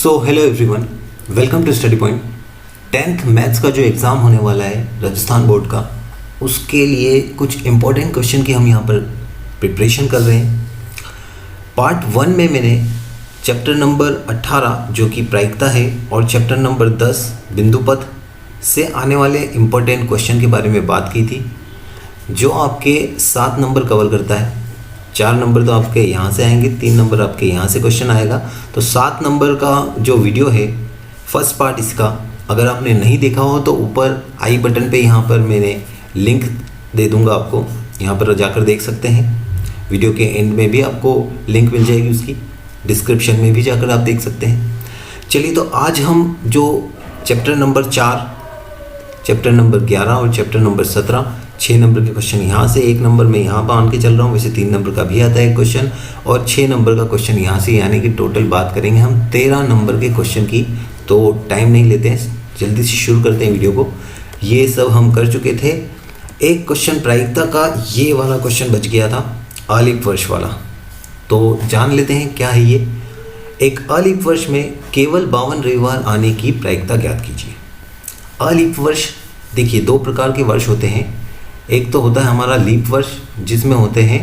So hello everyone, welcome to Study Point. 10th maths का जो exam होने वाला है राजस्थान बोर्ड का, उसके लिए कुछ इम्पोर्टेंट क्वेश्चन की हम यहाँ पर प्रिपरेशन कर रहे हैं। पार्ट 1 में मैंने चैप्टर नंबर 18 जो कि प्रायिकता है और चैप्टर नंबर 10 बिंदुपथ से आने वाले इम्पोर्टेंट क्वेश्चन के बारे में बात की थी, जो आपके 7 नंबर कवर करता है। 4 नंबर तो आपके यहाँ से आएंगे, 3 नंबर आपके यहाँ से क्वेश्चन आएगा। तो 7 नंबर का जो वीडियो है फर्स्ट पार्ट इसका, अगर आपने नहीं देखा हो तो ऊपर आई बटन पे यहाँ पर मैंने लिंक दे दूँगा आपको, यहाँ पर जाकर देख सकते हैं। वीडियो के एंड में भी आपको लिंक मिल जाएगी, उसकी डिस्क्रिप्शन में भी जाकर आप देख सकते हैं। चलिए, तो आज हम जो चैप्टर नंबर 4, चैप्टर नंबर 11 और चैप्टर नंबर 17 6 नंबर के क्वेश्चन यहाँ से, 1 नंबर में यहाँ पर आन के चल रहा हूँ, वैसे 3 नंबर का भी आता है क्वेश्चन और 6 नंबर का क्वेश्चन यहाँ से, यानी कि टोटल बात करेंगे हम 13 नंबर के क्वेश्चन की। तो टाइम नहीं लेते हैं, जल्दी से शुरू करते हैं वीडियो को। ये सब हम कर चुके थे। एक क्वेश्चन प्रायिकता का ये वाला क्वेश्चन बच गया था, अलिफ वर्ष वाला, तो जान लेते हैं क्या है ये। एक अलिफ वर्ष में केवल 52 रविवार आने की प्रायिकता ज्ञात कीजिए। अलिफ वर्ष, देखिए 2 प्रकार के वर्ष होते हैं। एक तो होता है हमारा लीप वर्ष, जिसमें होते हैं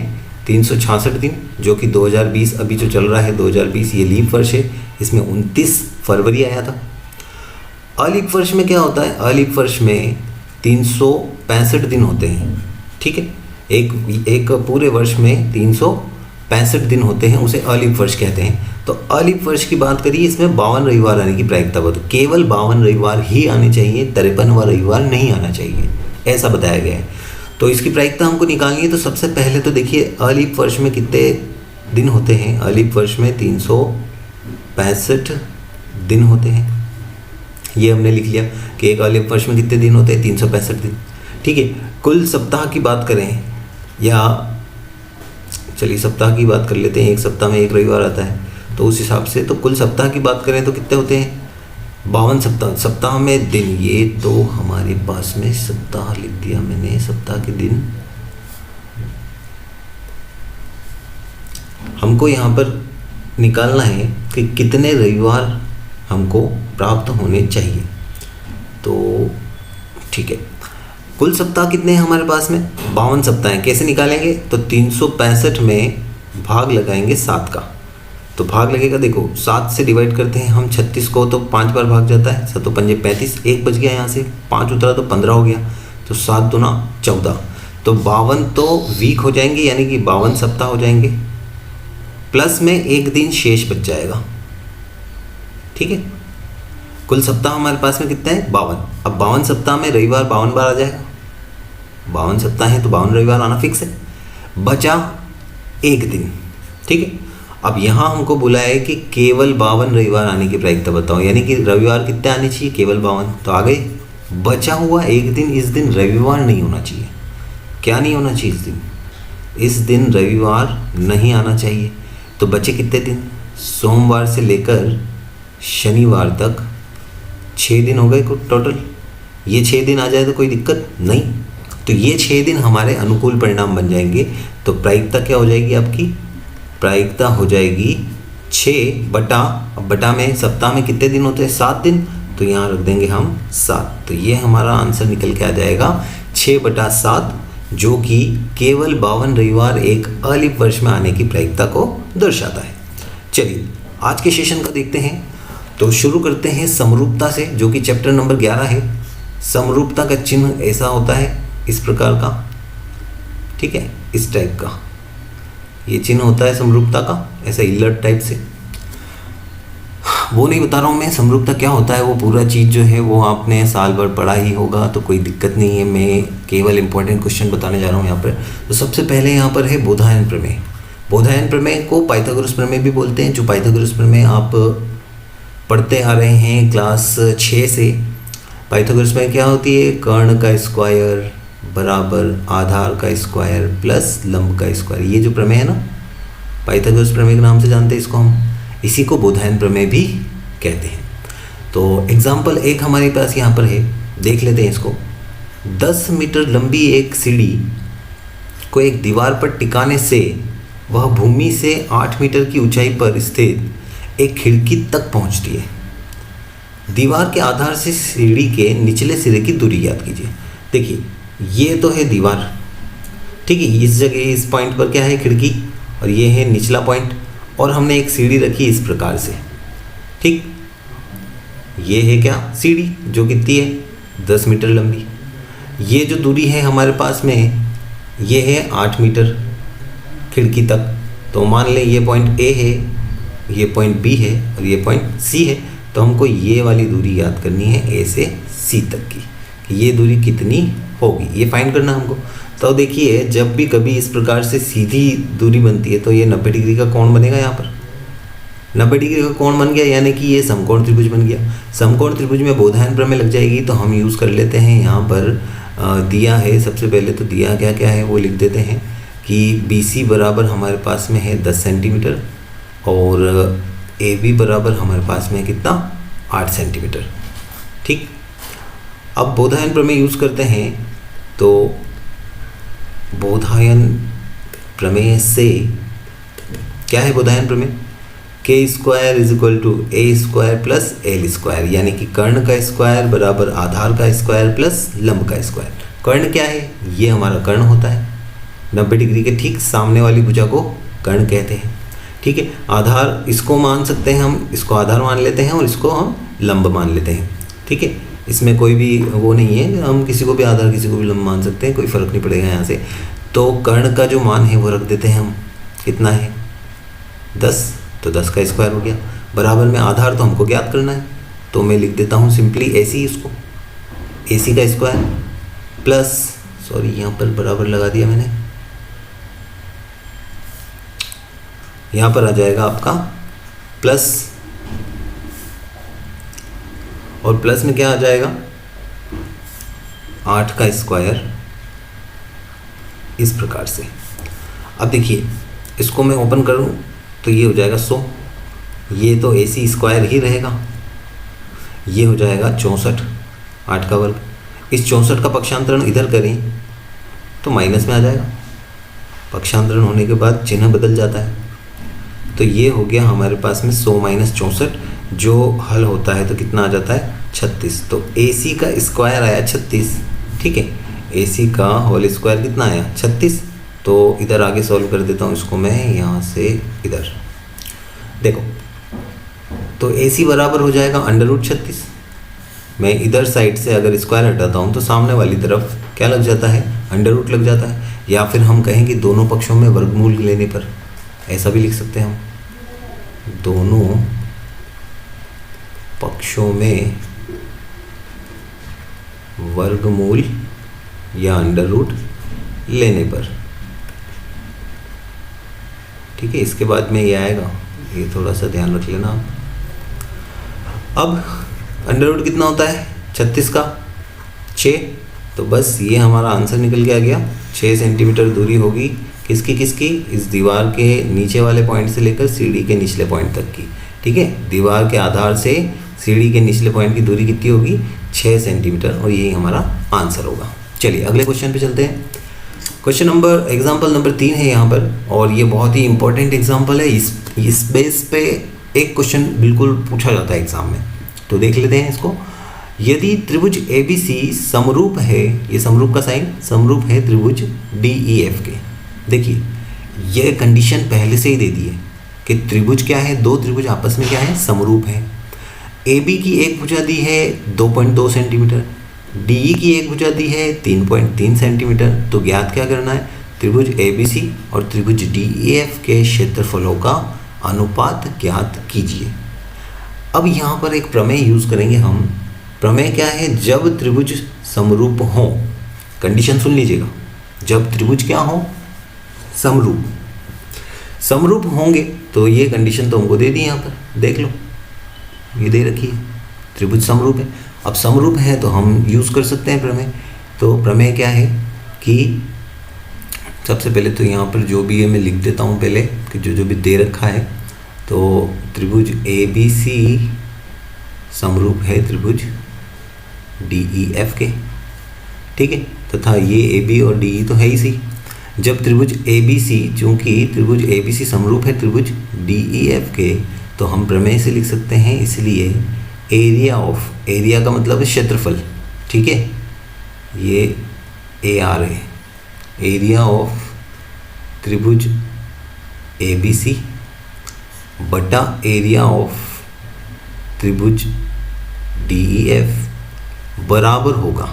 366 दिन, जो कि 2020 अभी जो चल रहा है 2020 ये लीप वर्ष है, इसमें 29 फरवरी आया था। अलीप वर्ष में क्या होता है, अलीप वर्ष में 365 दिन होते हैं, ठीक है। एक पूरे वर्ष में 365 दिन होते हैं, उसे अलीप वर्ष कहते हैं। तो अलीप वर्ष की बात करिए, इसमें 52 रविवार आने की प्रायिकता बताओ। केवल 52 रविवार ही आने चाहिए, 53वां रविवार नहीं आना चाहिए, ऐसा बताया गया है। तो इसकी प्रायिकता हमको निकालनी है। तो सबसे पहले तो देखिए अलीप वर्ष में कितने दिन होते हैं। अलीप वर्ष में 365 दिन होते हैं, ये हमने लिख लिया कि एक अलीप वर्ष में कितने दिन होते हैं, 365 दिन, ठीक है। कुल सप्ताह की बात करें, या चलिए सप्ताह की बात कर लेते हैं, एक सप्ताह में 1 रविवार आता है, तो उस हिसाब से तो कुल सप्ताह की बात करें तो कितने होते हैं, 52 सप्ताह में दिन। ये तो हमारे पास में सप्ताह लिख दिया मैंने, सप्ताह के दिन हमको यहाँ पर निकालना है कि कितने रविवार हमको प्राप्त होने चाहिए। तो ठीक है, कुल सप्ताह कितने हैं हमारे पास में, 52 सप्ताह हैं। कैसे निकालेंगे, तो 365 में भाग लगाएंगे 7 का। तो भाग लगेगा, देखो 7 से डिवाइड करते हैं हम 36 को, तो 5 बार भाग जाता है, 7 पंजे 35, 1 बच गया यहाँ से, 5 उतरा तो 15 हो गया, तो 7 दूना 14, तो 52 तो वीक हो जाएंगे, यानी कि 52 सप्ताह हो जाएंगे, प्लस में 1 दिन शेष बच जाएगा, ठीक है। कुल सप्ताह हमारे पास में कितने हैं, 52। अब 52 सप्ताह में रविवार 52 बार आ जाएगा, 52 सप्ताह है तो 52 रविवार आना फिक्स है। बचा 1 दिन, ठीक है। अब यहाँ हमको बोला है कि केवल 52 रविवार आने की प्रायिकता बताओ, यानी कि रविवार कितने आने चाहिए, केवल 52, तो आ गए। बचा हुआ 1 दिन, इस दिन रविवार नहीं होना चाहिए। क्या नहीं होना चाहिए इस दिन रविवार नहीं आना चाहिए। तो बचे कितने दिन, सोमवार से लेकर शनिवार तक 6 दिन हो गए टोटल। ये 6 दिन आ जाए तो कोई दिक्कत नहीं, तो ये 6 दिन हमारे अनुकूल परिणाम बन जाएंगे। तो प्रायिकता क्या हो जाएगी आपकी, प्रायिकता हो जाएगी 6 बटा, अब बटा में सप्ताह में कितने दिन होते हैं, 7 दिन, तो यहाँ रख देंगे हम 7। तो ये हमारा आंसर निकल के आ जाएगा 6/7, जो कि केवल 52 रविवार एक अलिफ वर्ष में आने की प्रायिकता को दर्शाता है। चलिए आज के सेशन का देखते हैं। तो शुरू करते हैं समरूपता से, जो कि चैप्टर नंबर 11 है। समरूपता का चिन्ह ऐसा होता है, इस प्रकार का, ठीक है, इस टाइप का ये चिन्ह होता है समरूपता का, ऐसा इलर्ट टाइप से। वो नहीं बता रहा हूँ मैं समरूपता क्या होता है, वो पूरा चीज़ जो है वो आपने साल भर पढ़ा ही होगा, तो कोई दिक्कत नहीं है। मैं केवल इंपॉर्टेंट क्वेश्चन बताने जा रहा हूँ यहाँ पर। तो सबसे पहले यहाँ पर है बोधायन प्रमेय। बोधायन प्रमेय को पाइथागोरस प्रमेय भी बोलते हैं, जो पाइथागोरस प्रमेय आप पढ़ते आ रहे हैं क्लास 6 से। पाइथागोरस प्रमेय क्या होती है, कर्ण का स्क्वायर बराबर आधार का स्क्वायर प्लस लंब का स्क्वायर, ये जो प्रमेय है ना, पाइथागोरस प्रमेय के नाम से जानते हैं इसको हम, इसी को बोधायन प्रमेय भी कहते हैं। तो एग्जाम्पल एक हमारे पास यहाँ पर है, देख लेते हैं इसको। 10 मीटर लंबी एक सीढ़ी को एक दीवार पर टिकाने से वह भूमि से 8 मीटर की ऊंचाई पर स्थित एक खिड़की तक पहुंचती है। दीवार के आधार से सीढ़ी के निचले सिरे की दूरी याद कीजिए। देखिए ये तो है दीवार, ठीक है, इस जगह इस पॉइंट पर क्या है, खिड़की, और ये है निचला पॉइंट, और हमने एक सीढ़ी रखी इस प्रकार से, ठीक। ये है क्या, सीढ़ी, जो कितनी है 10 मीटर लंबी। ये जो दूरी है हमारे पास में ये है 8 मीटर खिड़की तक। तो मान लें ये पॉइंट ए है, ये पॉइंट बी है और ये पॉइंट सी है। तो हमको ये वाली दूरी याद करनी है ए से सी तक की, कि ये दूरी कितनी होगी, ये फाइंड करना हमको। तो देखिए जब भी कभी इस प्रकार से सीधी दूरी बनती है तो ये 90 डिग्री का कोण बनेगा। यहाँ पर 90 डिग्री का कोण बन गया, यानी कि ये समकोण त्रिभुज बन गया। समकोण त्रिभुज में बोधायन प्रमेय लग जाएगी। तो हम यूज़ कर लेते हैं, यहाँ पर दिया है सबसे पहले, तो दिया क्या क्या है वो लिख देते हैं कि BC बराबर हमारे पास में है 10 सेंटीमीटर और AB बराबर हमारे पास में कितना 8 सेंटीमीटर, ठीक। अब बोधायन प्रमेय यूज़ करते हैं। तो बोधायन प्रमेय से क्या है, बोधायन प्रमेय k² = a² plus l square, यानी कि कर्ण का स्क्वायर बराबर आधार का स्क्वायर प्लस लंब का स्क्वायर। कर्ण क्या है, ये हमारा कर्ण होता है, 90 डिग्री के ठीक सामने वाली भुजा को कर्ण कहते हैं, ठीक है। आधार इसको मान सकते हैं हम, इसको आधार मान लेते हैं और इसको हम लंब मान लेते हैं, ठीक है। इसमें कोई भी वो नहीं है, हम किसी को भी आधार किसी को भी लंब मान सकते हैं, कोई फ़र्क नहीं पड़ेगा यहाँ से। तो कर्ण का जो मान है वो रख देते हैं हम, कितना है 10, तो 10 का स्क्वायर हो गया। बराबर में आधार तो हमको ज्ञात करना है, तो मैं लिख देता हूँ सिंपली AC, इसको AC का स्क्वायर प्लस, सॉरी यहाँ पर बराबर लगा दिया मैंने, यहाँ पर आ जाएगा आपका प्लस, और प्लस में क्या आ जाएगा 8 का स्क्वायर, इस प्रकार से। अब देखिए इसको मैं ओपन करूं तो ये हो जाएगा 100, ये तो AC स्क्वायर ही रहेगा, ये हो जाएगा 64, 8 का वर्ग। इस 64 का पक्षांतरण इधर करें तो माइनस में आ जाएगा, पक्षांतरण होने के बाद चिन्ह बदल जाता है। तो ये हो गया हमारे पास में 100 - 64, जो हल होता है तो कितना आ जाता है 36। तो AC का स्क्वायर आया 36, ठीक है। AC का होल स्क्वायर कितना आया 36। तो इधर आगे सॉल्व कर देता हूँ इसको मैं, यहाँ से इधर देखो, तो AC बराबर हो जाएगा √36। मैं इधर साइड से अगर स्क्वायर हटाता हूँ तो सामने वाली तरफ क्या लग जाता है, √ लग जाता है। या फिर हम कहें कि दोनों पक्षों में वर्गमूल लेने पर ऐसा भी लिख सकते हैं हम, दोनों पक्षों में वर्गमूल या √ लेने पर, ठीक है। इसके बाद में ये आएगा, ये थोड़ा सा ध्यान रख लेना आप। अब √ कितना होता है 36 का 6, तो बस ये हमारा आंसर निकल के आ गया। 6 सेंटीमीटर दूरी होगी किसकी किसकी, इस दीवार के नीचे वाले पॉइंट से लेकर सीढ़ी के निचले पॉइंट तक की, ठीक है। दीवार के आधार से सीढ़ी के निचले पॉइंट की दूरी कितनी होगी 6 सेंटीमीटर, और यही हमारा आंसर होगा। चलिए अगले क्वेश्चन पे चलते हैं। क्वेश्चन नंबर एग्जाम्पल नंबर 3 है यहाँ पर, और ये बहुत ही इंपॉर्टेंट एग्जाम्पल है। इस बेस पे एक क्वेश्चन बिल्कुल पूछा जाता है एग्जाम में, तो देख लेते हैं इसको। यदि त्रिभुज ABC समरूप है, ये समरूप का साइन, समरूप है त्रिभुज DEF के। देखिए ये कंडीशन पहले से ही दे दी है कि त्रिभुज क्या है, दो त्रिभुज आपस में क्या है, समरूप है। AB की एक भुजा दी है 2.2 सेंटीमीटर, DE की एक भुजा दी है 3.3 सेंटीमीटर। तो ज्ञात क्या करना है, त्रिभुज ABC और त्रिभुज DEF के क्षेत्रफलों का अनुपात ज्ञात कीजिए। अब यहाँ पर एक प्रमेय यूज़ करेंगे हम। प्रमेय क्या है, जब त्रिभुज समरूप हो, कंडीशन सुन लीजिएगा, जब त्रिभुज क्या हो, समरूप, समरूप होंगे तो ये कंडीशन तो हमको दे दी, यहाँ पर देख लो ये दे रखी है, त्रिभुज समरूप है। अब समरूप है तो हम यूज़ कर सकते हैं प्रमेय। तो प्रमेय क्या है कि सबसे पहले तो यहाँ पर जो भी है मैं लिख देता हूँ पहले, कि जो भी दे रखा है। तो त्रिभुज ABC समरूप है त्रिभुज DEF के, ठीक है, तथा ये AB और DE तो है ही सी। जब त्रिभुज ABC, चूँकि त्रिभुज ABC समरूप है त्रिभुज DEF के, तो तो हम प्रमेय से लिख सकते हैं, इसलिए एरिया ऑफ, एरिया का मतलब है क्षेत्रफल, ठीक है, ये AR है, एरिया ऑफ त्रिभुज ABC बटा एरिया ऑफ त्रिभुज DEF बराबर होगा।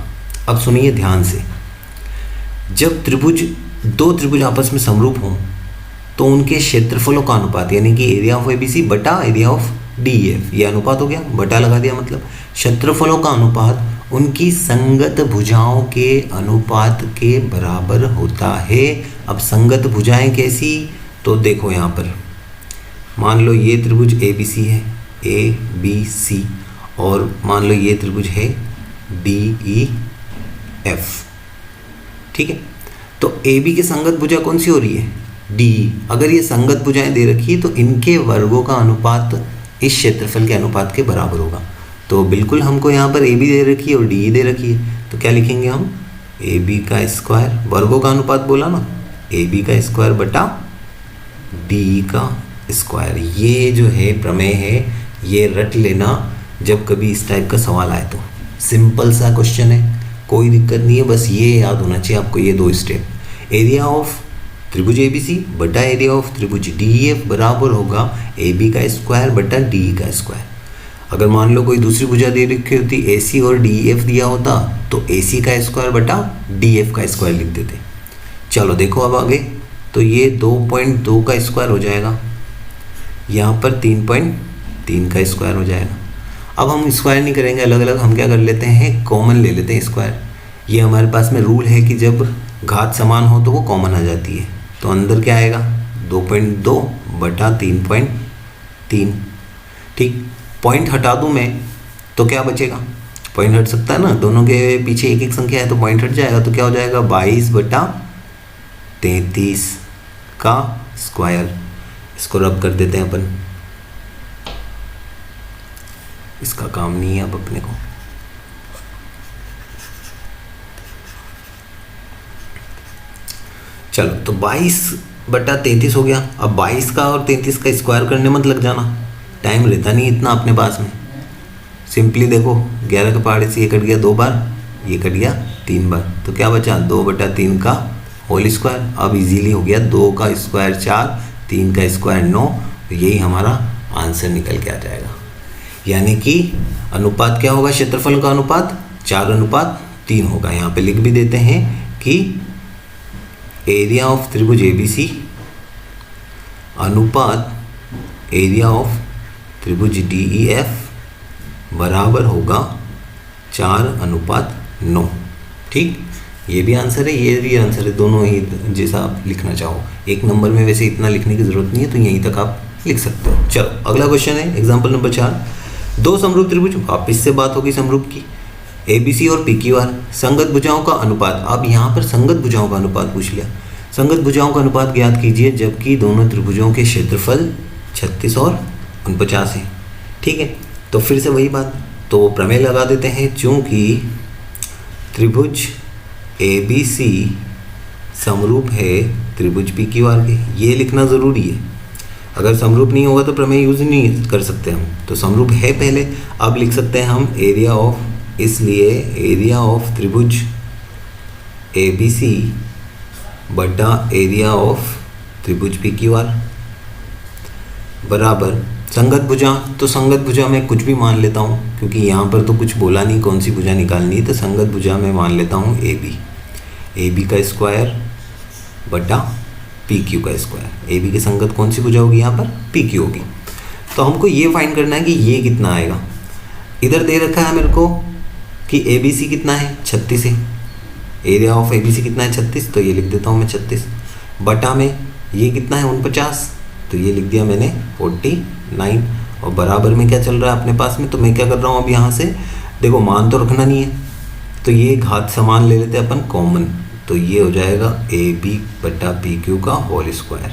अब सुनिए ध्यान से, जब दो त्रिभुज आपस में समरूप हों तो उनके क्षेत्रफलों का अनुपात, यानी कि एरिया ऑफ ABC बटा एरिया ऑफ DEF, ये अनुपात हो गया, बटा लगा दिया, मतलब क्षेत्रफलों का अनुपात उनकी संगत भुजाओं के अनुपात के बराबर होता है। अब संगत भुजाएं कैसी, तो देखो यहाँ पर मान लो ये त्रिभुज ABC है, ABC, और मान लो ये त्रिभुज है DEF, ठीक है। तो AB की संगत भुजा कौन सी हो रही है, DE। अगर ये संगत भुजाएं दे रखी है तो इनके वर्गों का अनुपात इस क्षेत्रफल के अनुपात के बराबर होगा। तो बिल्कुल हमको यहाँ पर AB दे रखी है और DE दे रखी है, तो क्या लिखेंगे हम, AB का स्क्वायर, वर्गों का अनुपात बोला ना, AB का स्क्वायर बटा DE का स्क्वायर। ये जो है प्रमेय है, ये रट लेना जब कभी इस टाइप का सवाल आए तो। सिंपल सा क्वेश्चन है, कोई दिक्कत नहीं है, बस ये याद होना चाहिए आपको, ये दो स्टेप। एरिया ऑफ त्रिभुज ABC बटा एरिया ऑफ त्रिभुज DEF बराबर होगा AB का स्क्वायर बटा DE का स्क्वायर। अगर मान लो कोई दूसरी भुजा दे रखी होती, AC और DEF दिया होता, तो AC का स्क्वायर बटा DF का स्क्वायर लिख देते। चलो देखो अब आगे, तो ये 2.2 का स्क्वायर हो जाएगा, यहाँ पर 3.3 का स्क्वायर हो जाएगा। अब हम स्क्वायर नहीं करेंगे अलग अलग, हम क्या कर लेते हैं, कॉमन ले लेते हैं स्क्वायर। ये हमारे पास में रूल है कि जब घात समान हो तो वो कॉमन आ जाती है। तो अंदर क्या आएगा, 2.2 बटा 3.3, ठीक। पॉइंट हटा दूँ मैं तो क्या बचेगा, पॉइंट हट सकता है ना, दोनों के पीछे एक एक संख्या है तो पॉइंट हट जाएगा, तो क्या हो जाएगा 22 बटा 33 का स्क्वायर। इसको रब कर देते हैं अपन, इसका काम नहीं है अब अपने को। चलो तो 22 बटा 33 हो गया। अब 22 का और 33 का स्क्वायर करने मत लग जाना, टाइम रहता नहीं इतना अपने पास में। सिंपली देखो 11 के पहाड़े से ये कट गया 2 बार, ये कट गया 3 बार, तो क्या बचा 2 बटा 3 का होल स्क्वायर। अब इजीली हो गया, 2 का स्क्वायर 4, 3 का स्क्वायर 9, तो यही हमारा आंसर निकल के आ जाएगा। यानी कि अनुपात क्या होगा, क्षेत्रफल का अनुपात 4:3 होगा। यहाँ पे लिख भी देते हैं कि एरिया ऑफ त्रिभुज ABC अनुपात एरिया ऑफ त्रिभुज DEF बराबर होगा 4:9, ठीक। ये भी आंसर है, ये भी आंसर है, दोनों ही जैसा आप लिखना चाहो। एक नंबर में वैसे इतना लिखने की ज़रूरत नहीं है, तो यहीं तक आप लिख सकते हो। चलो अगला क्वेश्चन है एग्जाम्पल नंबर 4। दो समरूप त्रिभुज, वापिस से बात होगी समरूप की, ABC और PQR, संगत भुजाओं का अनुपात। अब यहाँ पर संगत भुजाओं का अनुपात पूछ लिया। संगत भुजाओं का अनुपात ज्ञात कीजिए जबकि दोनों त्रिभुजों के क्षेत्रफल 36 और 49 है, ठीक है। तो फिर से वही बात, तो प्रमेय लगा देते हैं, चूँकि त्रिभुज ABC समरूप है त्रिभुज PQR के, ये लिखना ज़रूरी है। अगर समरूप नहीं होगा तो प्रमेय यूज़ नहीं कर सकते हम, तो समरूप है पहले। अब लिख सकते हैं हम एरिया ऑफ, इसलिए एरिया ऑफ त्रिभुज ABC बटा एरिया ऑफ त्रिभुज PQR बराबर संगत भुजा। तो संगत भुजा में कुछ भी मान लेता हूँ, क्योंकि यहाँ पर तो कुछ बोला नहीं कौन सी भुजा निकालनी है, तो संगत भुजा में मान लेता हूँ AB का स्क्वायर बटा PQ का स्क्वायर। AB की संगत कौन सी भुजा होगी, यहाँ पर PQ होगी। तो हमको ये फाइंड करना है कि ये कितना आएगा। इधर दे रखा है मेरे को कि ABC कितना है, 36 है। एरिया ऑफ ABC कितना है, 36, तो ये लिख देता हूँ मैं 36 बटा में ये कितना है 49, तो ये लिख दिया मैंने 49, और बराबर में क्या चल रहा है अपने पास में। तो मैं क्या कर रहा हूँ अब यहाँ से, देखो मान तो रखना नहीं है, तो ये घात समान ले लेते हैं अपन कॉमन, तो ये हो जाएगा AB बटा PQ का होल स्क्वायर,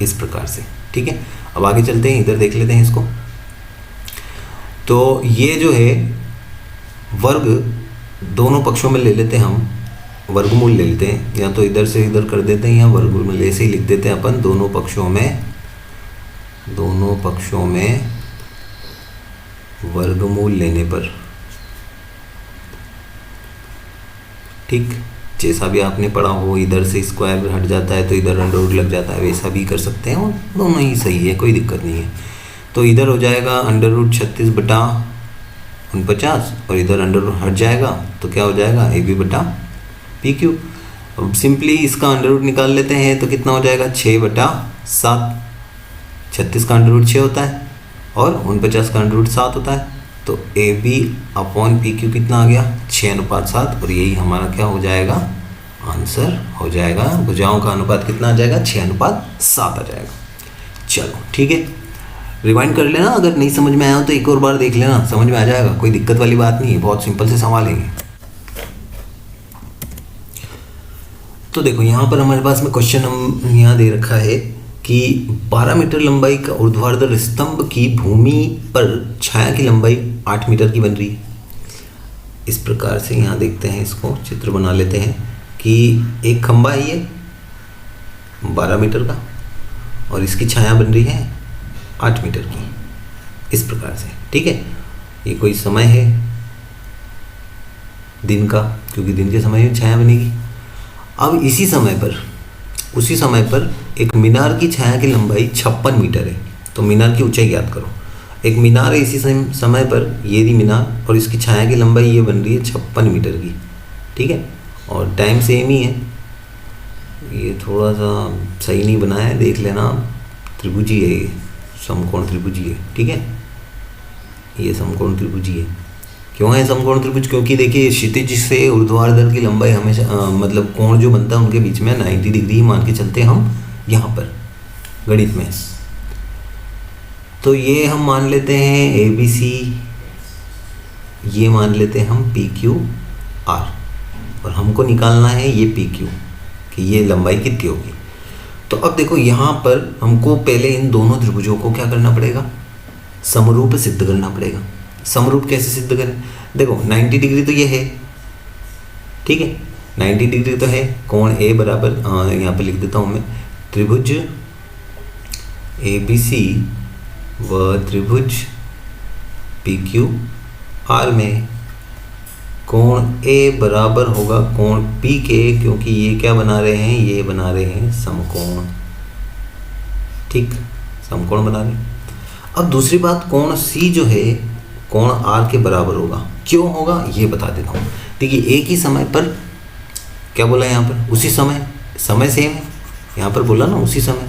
इस प्रकार से, ठीक है। अब आगे चलते हैं, इधर देख लेते हैं इसको। तो ये जो है वर्ग दोनों पक्षों में ले लेते हैं हम, वर्गमूल ले लेते हैं, या तो इधर से इधर कर देते हैं, या वर्गमूल ऐसे ही लिख देते हैं अपन, दोनों पक्षों में दोनों पक्षों में वर्गमूल लेने पर, ठीक, जैसा भी आपने पढ़ा हो, इधर से स्क्वायर हट जाता है तो इधर अंडर रूट लग जाता है, वैसा भी कर सकते हैं और दोनों ही सही है, कोई दिक्कत नहीं है। तो इधर हो जाएगा अंडर रूट 36/49 और इधर अंडर रूट हट जाएगा तो क्या हो जाएगा AB बटा PQ। अब सिंपली इसका अंडर रूट निकाल लेते हैं तो कितना हो जाएगा 6/7। 36 का अंडर रूट 6 होता है और 49 का अंडर रूट 7 होता है, तो AB/PQ कितना आ गया 6:7 और यही हमारा क्या हो जाएगा आंसर हो जाएगा। भुजाओं का अनुपात कितना आ जाएगा 6:7 आ जाएगा। चलो ठीक है, रिवाइंड कर लेना, अगर नहीं समझ में आया हो तो एक और बार देख लेना, समझ में आ जाएगा, कोई दिक्कत वाली बात नहीं है, बहुत सिंपल से सवाल है। तो देखो यहाँ पर हमारे पास में क्वेश्चन हम यहाँ दे रखा है कि 12 मीटर लंबाई का ऊर्ध्वाधर स्तंभ की भूमि पर छाया की लंबाई 8 मीटर की बन रही है। इस प्रकार से यहाँ देखते हैं, इसको चित्र बना लेते हैं कि एक खंबा है ये 12 मीटर का और इसकी छाया बन रही है 8 मीटर की, इस प्रकार से, ठीक है। ये कोई समय है दिन का, क्योंकि दिन के समय में छाया बनेगी। अब उसी समय पर एक मीनार की छाया की लंबाई 56 मीटर है, तो मीनार की ऊंचाई याद करो। एक मीनार है इसी समय पर, ये रही मीनार और इसकी छाया की लंबाई ये बन रही है 56 मीटर की, ठीक है, और टाइम सेम ही है। ये थोड़ा सा सही नहीं बनाया है, देख लेना, त्रिभुजी है ये, समकोण त्रिभुजी है, ठीक है, ये समकोण त्रिभुजी है। क्यों है समकोण त्रिभुज? क्योंकि देखिए क्षितिज से ऊर्ध्वाधर की लंबाई हमेशा मतलब कोण जो बनता है उनके बीच में 90 डिग्री मान के चलते हैं हम यहाँ पर गणित में। तो ये हम मान लेते हैं ABC, ये मान लेते हैं हम PQR और हमको निकालना है ये PQ कि ये लंबाई कितनी होगी। तो अब देखो यहाँ पर हमको पहले इन दोनों त्रिभुजों को क्या करना पड़ेगा, समरूप सिद्ध करना पड़ेगा। समरूप कैसे सिद्ध करें? देखो 90 डिग्री तो ये है, ठीक है, 90 डिग्री तो है, कोण A बराबर यहाँ पे लिख देता हूँ मैं, त्रिभुज ABC व त्रिभुज PQR में कोण A बराबर होगा कोण P के, क्योंकि ये क्या बना रहे हैं, ये बना रहे हैं समकोण, ठीक, समकोण बना रहे हैं। अब दूसरी बात, कोण C जो है कोण R के बराबर होगा। क्यों होगा ये बता देता हूँ। देखिए एक ही समय पर, क्या बोला यहाँ पर, उसी समय सेम है, यहाँ पर बोला ना उसी समय,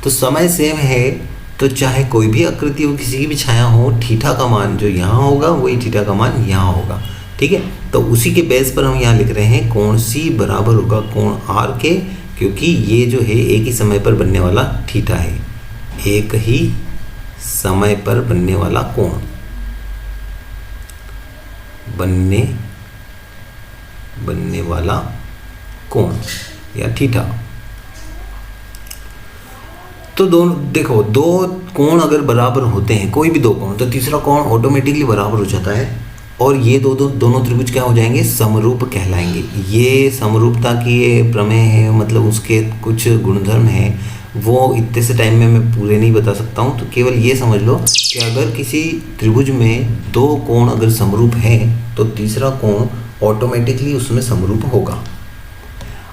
तो समय सेम है तो चाहे कोई भी आकृति हो, किसी की भी छाया हो, थीटा का मान जो यहाँ होगा वही थीटा का मान यहाँ होगा, ठीक है। तो उसी के बेस पर हम यहाँ लिख रहे हैं कोण C बराबर होगा कोण R के, क्योंकि ये जो है एक ही समय पर बनने वाला थीटा है, एक ही समय पर बनने वाला कोण, बनने वाला कोण या थीटा। तो दोनों देखो, दो कोण अगर बराबर होते हैं, कोई भी दो कोण, तो तीसरा कोण ऑटोमेटिकली बराबर हो जाता है और ये दोनों त्रिभुज क्या हो जाएंगे, समरूप कहलाएंगे। ये समरूपता की ये प्रमेय है, मतलब उसके कुछ गुणधर्म हैं, वो इतने से टाइम में मैं पूरे नहीं बता सकता हूँ। तो केवल ये समझ लो कि अगर किसी त्रिभुज में दो कोण अगर समरूप हैं तो तीसरा कोण ऑटोमेटिकली उसमें समरूप होगा।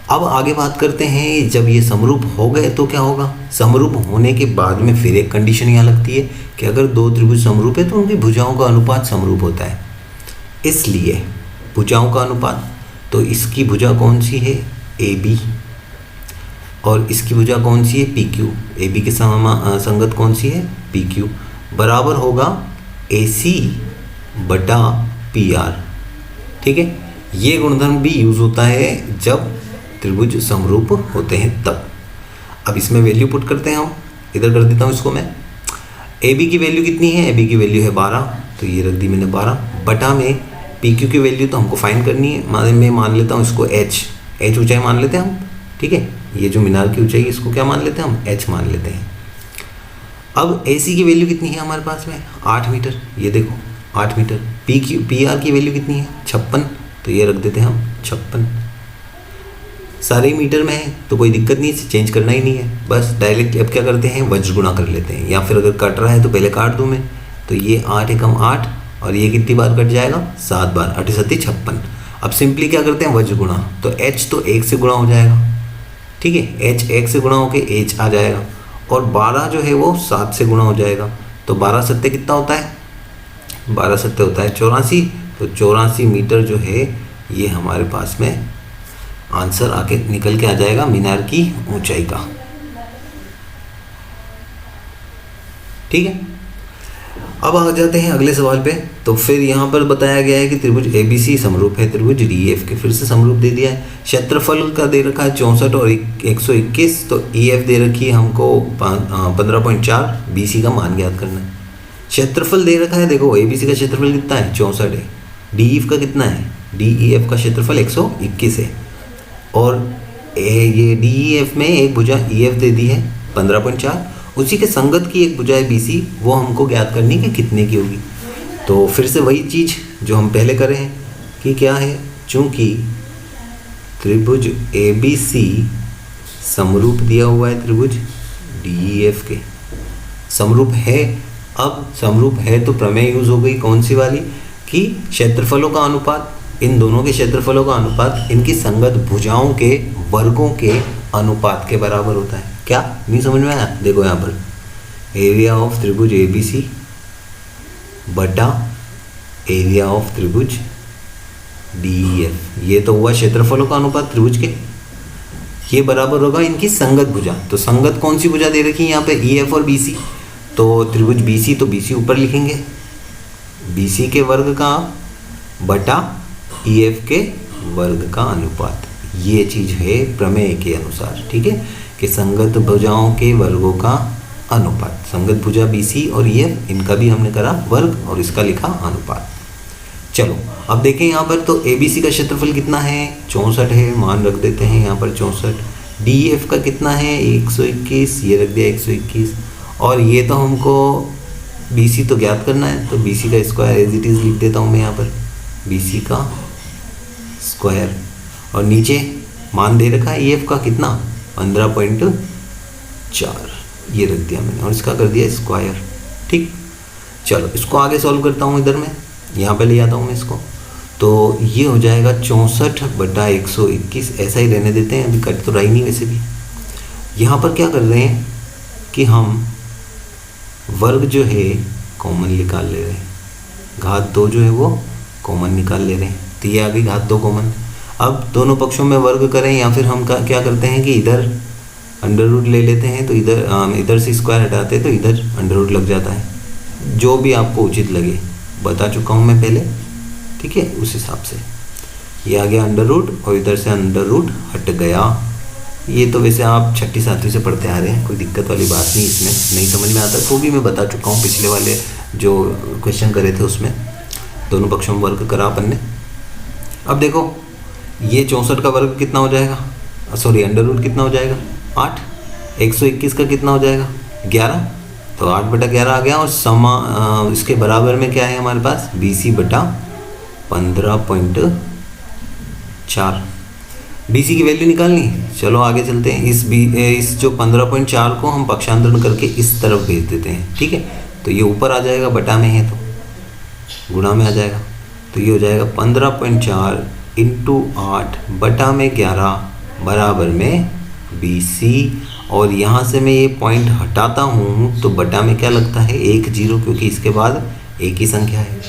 अब आगे बात करते हैं, जब ये समरूप हो गए तो क्या होगा। समरूप होने के बाद में फिर एक कंडीशन यहाँ लगती है कि अगर दो त्रिभुज समरूप है तो उनकी भुजाओं का अनुपात समरूप होता है। इसलिए भुजाओं का अनुपात, तो इसकी भुजा कौन सी है, AB, और इसकी भुजा कौन सी है, PQ। AB के संगत कौन सी है, PQ, बराबर होगा AC बटा PR, ठीक है। ये गुणधर्म भी यूज़ होता है जब त्रिभुज समरूप होते हैं तब। अब इसमें वैल्यू पुट करते हैं हम, इधर कर देता हूँ इसको मैं। AB की वैल्यू कितनी है, AB की वैल्यू है 12, तो ये रख दी मैंने 12, बटा में PQ की वैल्यू तो हमको फाइंड करनी है, मैं मान लेता हूँ इसको H ऊंचाई मान लेते हैं हम, ठीक है। ये जो मीनार की ऊंचाई इसको क्या मान लेते हैं हम, H मान लेते हैं। अब AC की वैल्यू कितनी है हमारे पास में, 8 मीटर, ये देखो 8 मीटर। PR की वैल्यू कितनी है, 56, तो ये रख देते हैं हम 56। सारे ही मीटर में है तो कोई दिक्कत नहीं, इसे चेंज करना ही नहीं है। बस डायरेक्ट अब क्या करते हैं, वज्र गुणा कर लेते हैं, या फिर अगर कट रहा है तो पहले काट दूँ मैं। तो ये 8 एकम 8 और ये कितनी बार कट जाएगा, 7 बार, 8 7 56। अब सिंपली क्या करते हैं, वज्र गुणा, तो h तो 1 से गुणा हो जाएगा, ठीक है, h 1 से गुणा होके h आ जाएगा, और 12 जो है वो 7 से गुणा हो जाएगा। तो 12 सत्ते कितना होता है, 12 सत्ते होता है 84। तो 84 मीटर जो है ये हमारे पास में आंसर आके निकल के आ जाएगा मीनार की ऊंचाई का। ठीक है, अब आ जाते हैं अगले सवाल पे। तो फिर यहाँ पर बताया गया है कि त्रिभुज ABC समरूप है त्रिभुज DEF के, फिर से समरूप दे दिया है। क्षेत्रफल का दे रखा है 64 और 121, तो EF दे रखी है हमको 15.4, BC का मान ज्ञात करना है। क्षेत्रफल दे रखा है, देखो ABC का क्षेत्रफल कितना है, 64 है, DEF का कितना है, DEF का क्षेत्रफल 121 है, और ये DEF में एक भुजा EF दे दी है 15.4, उसी के संगत की एक भुजा है BC, वो हमको ज्ञात करनी है कि कितने की होगी। तो फिर से वही चीज़ जो हम पहले करे हैं कि क्या है, चूंकि त्रिभुज ABC समरूप दिया हुआ है त्रिभुज DEF के, समरूप है। अब समरूप है तो प्रमेय यूज हो गई, कौन सी वाली, कि क्षेत्रफलों का अनुपात, इन दोनों के क्षेत्रफलों का अनुपात इनकी संगत भुजाओं के वर्गों के अनुपात के बराबर होता है। क्या नहीं समझ में आया, देखो यहाँ पर एरिया ऑफ त्रिभुज ABC बटा एरिया ऑफ त्रिभुज DEF, ये तो हुआ क्षेत्रफलों का अनुपात त्रिभुज के, ये बराबर होगा इनकी संगत भुजा। तो संगत कौन सी भुजा दे रखी है यहाँ पे, EF और BC, तो त्रिभुज BC, तो BC ऊपर लिखेंगे, BC के वर्ग का बटा EF के वर्ग का अनुपात, ये चीज़ है प्रमेय के अनुसार। ठीक है, कि संगत भुजाओं के वर्गों का अनुपात, संगत भुजा BC और EF, इनका भी हमने करा वर्ग और इसका लिखा अनुपात। चलो अब देखें यहाँ पर, तो ABC का क्षेत्रफल कितना है, 64 है, मान रख देते हैं यहाँ पर 64। DEF का कितना है, 121, ये रख दिया 121, और ये तो हमको BC तो ज्ञात करना है, तो BC का स्क्वायर एज इट इज़ लिख देता हूँ मैं यहाँ पर, BC का स्क्वायर, और नीचे मान दे रखा है EF का कितना, 15.4, ये रख दिया मैंने, और इसका कर दिया स्क्वायर। ठीक, चलो इसको आगे सॉल्व करता हूँ, इधर में यहाँ पे ले आता हूँ मैं इसको, तो ये हो जाएगा 64 बटा 121, ऐसा ही रहने देते हैं, अभी कट तो रहा ही नहीं वैसे भी। यहाँ पर क्या कर रहे हैं कि हम वर्ग जो है कॉमन निकाल ले रहे हैं, घात 2 जो है वो कॉमन निकाल ले रहे हैं, तो ये आ गई घात 2 कॉमन। अब दोनों पक्षों में वर्ग करें, या फिर हम क्या करते हैं कि इधर अंडर रूट ले लेते हैं, तो इधर से स्क्वायर हटाते हैं तो इधर अंडर रूट लग जाता है, जो भी आपको उचित लगे, बता चुका हूँ मैं पहले। ठीक है, उस हिसाब से ये आ गया अंडर रूट, और इधर से अंडर रूट हट गया। ये तो वैसे आप 6ठी 7वीं से पढ़ते आ रहे हैं, कोई दिक्कत वाली बात नहीं, इसमें नहीं समझ में आता तो भी मैं बता चुका हूँ, पिछले वाले जो क्वेश्चन करे थे उसमें दोनों पक्षों में वर्ग करा अपन ने। अब देखो ये 64 का वर्ग कितना हो जाएगा, सॉरी अंडर रूट कितना हो जाएगा, 8, 121 का कितना हो जाएगा, 11, तो 8 बटा 11 आ गया, और इसके बराबर में क्या है हमारे पास, BC बटा 15.4, BC की वैल्यू निकालनी। चलो आगे चलते हैं, इस जो 15.4 को हम पक्षांतरण करके इस तरफ भेज देते हैं। ठीक है, तो ये ऊपर आ जाएगा, बटा में है तो गुणा में आ जाएगा, तो ये हो जाएगा 15.4 इंटू 8 बटा में 11 बराबर में BC, और यहाँ से मैं ये पॉइंट हटाता हूँ तो बटा में क्या लगता है, 1 0, क्योंकि इसके बाद एक ही संख्या है।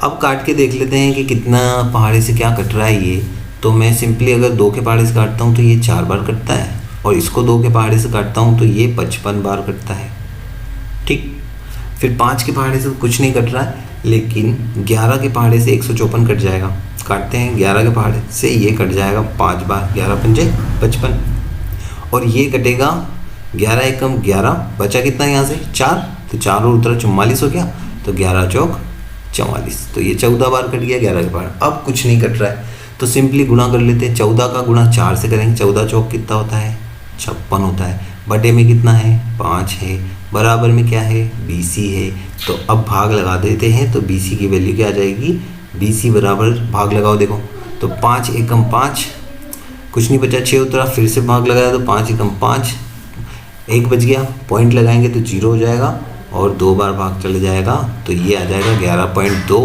अब काट के देख लेते हैं कि कितना पहाड़े से क्या कट रहा है ये, तो मैं सिंपली अगर 2 के पहाड़े से काटता हूँ तो ये 4 बार कटता है, और इसको 2 के पहाड़े से काटता हूँ तो ये 55 बार कटता है। ठीक, फिर 5 के पहाड़े से कुछ नहीं कट रहा है, लेकिन 11 के पहाड़े से 154 कट जाएगा, काटते हैं 11 के पहाड़े से, ये कट जाएगा 5 बार, 11 पंजे 55, और ये कटेगा 11 एकम 11, बचा कितना यहाँ से 4, तो 4 और उतरा 44 हो गया, तो 11 चौक 44, तो ये 14 बार कट गया 11 के पहाड़। अब कुछ नहीं कट रहा है तो सिंपली गुणा कर लेते हैं, 14 का गुणा 4 से करेंगे, 14 चौक कितना होता है, 56 होता है, बटे में कितना है 5 है, बराबर में क्या है BC है, तो अब भाग लगा देते हैं, तो BC की वैल्यू क्या आ जाएगी, BC बराबर भाग लगाओ देखो, तो 5 एकम 5, कुछ नहीं बचा, 6 उतरा, फिर से भाग लगाया तो 5 एकम 5, 1 बच गया, पॉइंट लगाएंगे तो 0 हो जाएगा और 2 बार भाग चले जाएगा तो ये आ जाएगा 11.2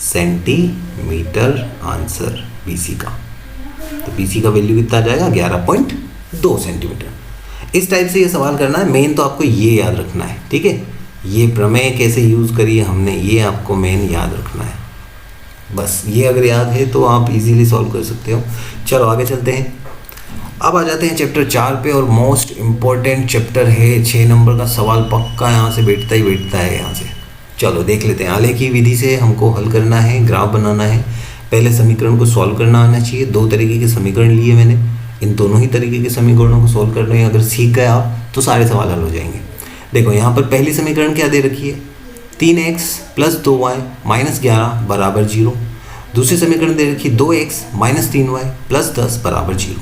सेंटीमीटर आंसर BC का। तो BC का वैल्यू कितना आ जाएगा 11.2 सेंटीमीटर। इस टाइप से ये सवाल करना है। मेन तो आपको ये याद रखना है, ठीक है। ये प्रमेय कैसे यूज़ करिए हमने, ये आपको मेन याद रखना है। बस ये अगर याद है तो आप इजीली सॉल्व कर सकते हो। चलो आगे चलते हैं। अब आ जाते हैं चैप्टर 4 पे और मोस्ट इम्पॉर्टेंट चैप्टर है। 6 नंबर का सवाल पक्का यहाँ से बैठता ही बैठता है यहाँ से। चलो देख लेते हैं। आलेख की विधि से हमको हल करना है, ग्राफ बनाना है। पहले समीकरण को सॉल्व करना आना चाहिए। 2 तरीके के समीकरण लिए मैंने, इन दोनों ही तरीके के समीकरणों को सॉल्व करने अगर सीख गए आप तो सारे सवाल हल हो जाएंगे। देखो यहाँ पर पहली समीकरण क्या दे रखी है, 3x + 2y - 11 बराबर 0। दूसरी समीकरण दे रखी है 2x - 3y + 10 बराबर 0।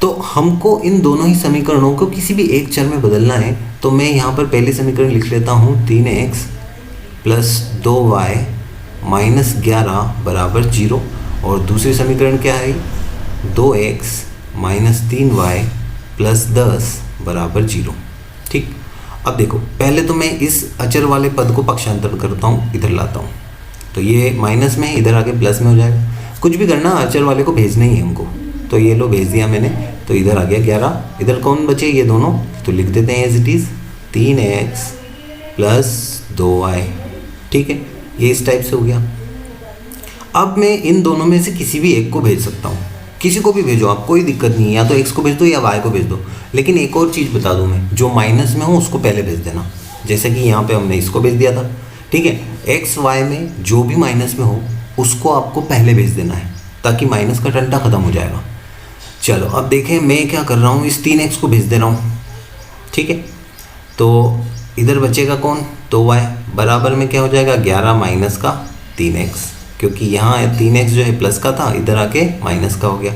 तो हमको इन दोनों ही समीकरणों को किसी भी एक चर में बदलना है। तो मैं यहाँ पर पहली समीकरण लिख लेता हूँ 3x + 2y - 11 बराबर 0 और दूसरी समीकरण क्या है 2x - 3y + 10 बराबर 0। ठीक। अब देखो पहले तो मैं इस अचर वाले पद को पक्षांतर करता हूँ, इधर लाता हूँ। तो ये माइनस में, इधर आके प्लस में हो जाएगा। कुछ भी करना, अचर वाले को भेजना ही है हमको। तो ये लो भेज दिया मैंने, तो इधर आ गया 11। इधर कौन बचे, ये दोनों, तो लिख देते हैं as it is 3x + 2y। ठीक है, ये इस टाइप से हो गया। अब मैं इन दोनों में से किसी भी एक को भेज सकता हूँ। किसी को भी भेजो आप, कोई दिक्कत नहीं है। या तो x को भेज दो या y को भेज दो। लेकिन एक और चीज़ बता दूँ मैं, जो माइनस में हो उसको पहले भेज देना। जैसे कि यहाँ पे हमने इसको भेज दिया था, ठीक है। x y में जो भी माइनस में हो उसको आपको पहले भेज देना है, ताकि माइनस का टंटा ख़त्म हो जाएगा। चलो अब देखें मैं क्या कर रहा हूँ, इस 3x को भेज दे रहा हूँ, ठीक है। तो इधर बचेगा कौन, 2y बराबर में क्या हो जाएगा 11 माइनस का 3x, क्योंकि यहाँ 3x जो है प्लस का था, इधर आके माइनस का हो गया।